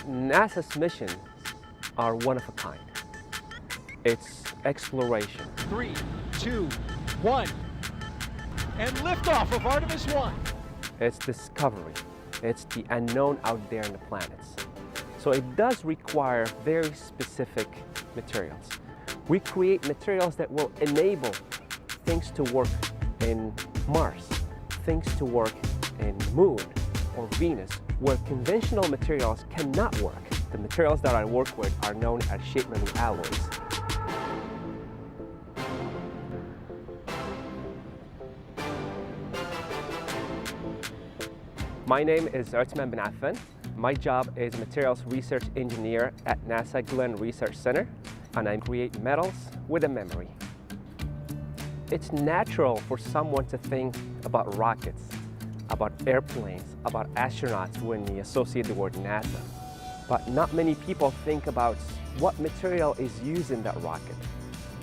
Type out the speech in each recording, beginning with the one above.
NASA's missions are one of a kind. It's exploration. 3, 2, 1, and liftoff of Artemis 1. It's discovery. It's the unknown out there in the planets. So it does require very specific materials. We create materials that will enable things to work in Mars, things to work in Moon or Venus, where conventional materials cannot work. The materials that I work with are known as shape memory alloys. My name is Othmane Benafan. My job is materials research engineer at NASA Glenn Research Center, and I create metals with a memory. It's natural for someone to think about rockets, about airplanes, about astronauts when you associate the word NASA. But not many people think about what material is used in that rocket,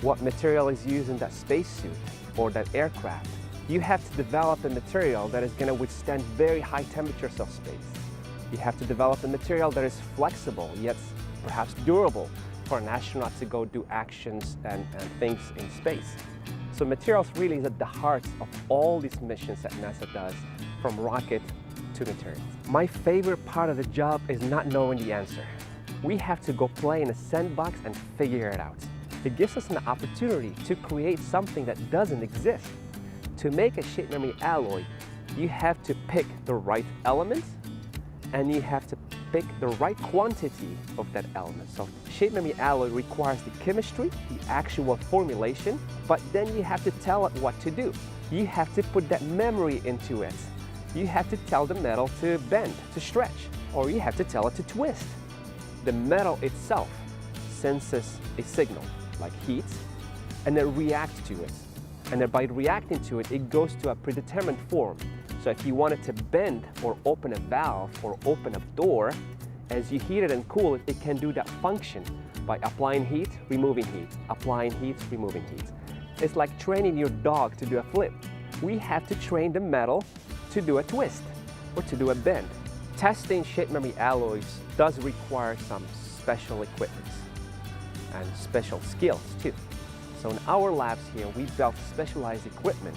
what material is used in that spacesuit or that aircraft. You have to develop a material that is going to withstand very high temperatures of space. You have to develop a material that is flexible, yet perhaps durable for an astronaut to go do actions and things in space. So materials really is at the heart of all these missions that NASA does, from rocket to materials. My favorite part of the job is not knowing the answer. We have to go play in a sandbox and figure it out. It gives us an opportunity to create something that doesn't exist. To make a shape memory alloy, you have to pick the right elements and you have to pick the right quantity of that element. So shape memory alloy requires the chemistry, the actual formulation, but then you have to tell it what to do. You have to put that memory into it. You have to tell the metal to bend, to stretch, or you have to tell it to twist. The metal itself senses a signal, like heat, and it reacts to it. And then by reacting to it, it goes to a predetermined form. So if you want it to bend or open a valve or open a door, as you heat it and cool it, it can do that function by applying heat, removing heat, applying heat, removing heat. It's like training your dog to do a flip. We have to train the metal to do a twist or to do a bend. Testing shape memory alloys does require some special equipment and special skills too. So in our labs here, we built specialized equipment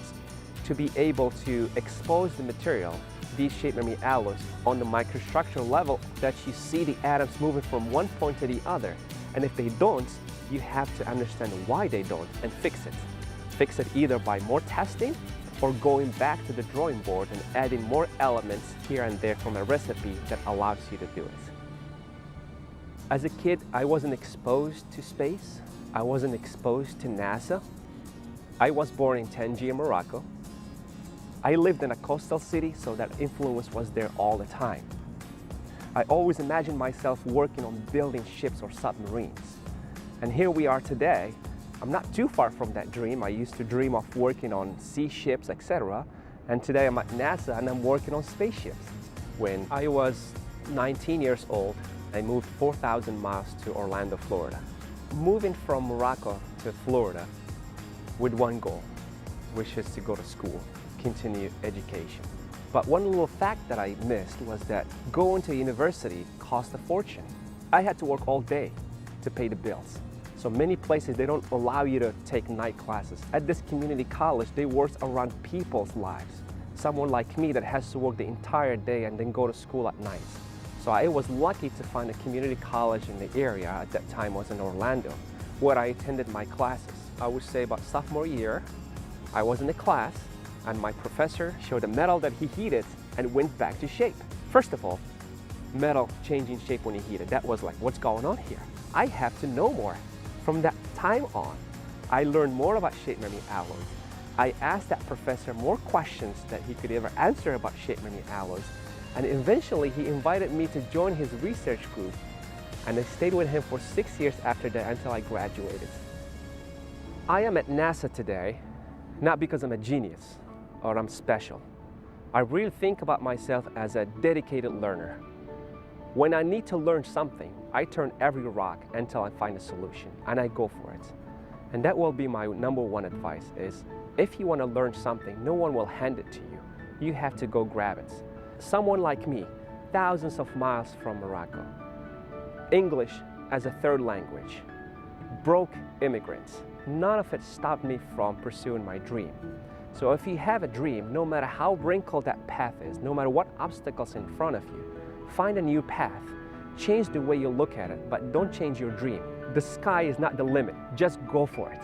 to be able to expose the material, these shape memory alloys, on the microstructure level that you see the atoms moving from one point to the other. And if they don't, you have to understand why they don't and fix it. Fix it either by more testing or going back to the drawing board and adding more elements here and there from a recipe that allows you to do it. As a kid, I wasn't exposed to space. I wasn't exposed to NASA. I was born in Tangier, Morocco. I lived in a coastal city, so that influence was there all the time. I always imagined myself working on building ships or submarines. And here we are today. I'm not too far from that dream. I used to dream of working on sea ships, etc. And today I'm at NASA and I'm working on spaceships. When I was 19 years old, I moved 4,000 miles to Orlando, Florida. Moving from Morocco to Florida with one goal, which is to go to school, continue education. But one little fact that I missed was that going to university cost a fortune. I had to work all day to pay the bills. So many places, they don't allow you to take night classes. At this community college, they work around people's lives. Someone like me that has to work the entire day and then go to school at night. So I was lucky to find a community college in the area. At that time was in Orlando, where I attended my classes. I would say about sophomore year, I was in the class and my professor showed a metal that he heated and went back to shape. First of all, metal changing shape when you heat it, that was like, what's going on here? I have to know more. From that time on, I learned more about shape memory alloys. I asked that professor more questions that he could ever answer about shape memory alloys. And eventually he invited me to join his research group, and I stayed with him for 6 years after that until I graduated. I am at NASA today, not because I'm a genius or I'm special. I really think about myself as a dedicated learner. When I need to learn something, I turn every rock until I find a solution, and I go for it. And that will be my number one advice is, if you want to learn something, no one will hand it to you. You have to go grab it. Someone like me, thousands of miles from Morocco, English as a third language, broke immigrants. None of it stopped me from pursuing my dream. So if you have a dream, no matter how wrinkled that path is, no matter what obstacles in front of you, find a new path. Change the way you look at it, but don't change your dream. The sky is not the limit. Just go for it.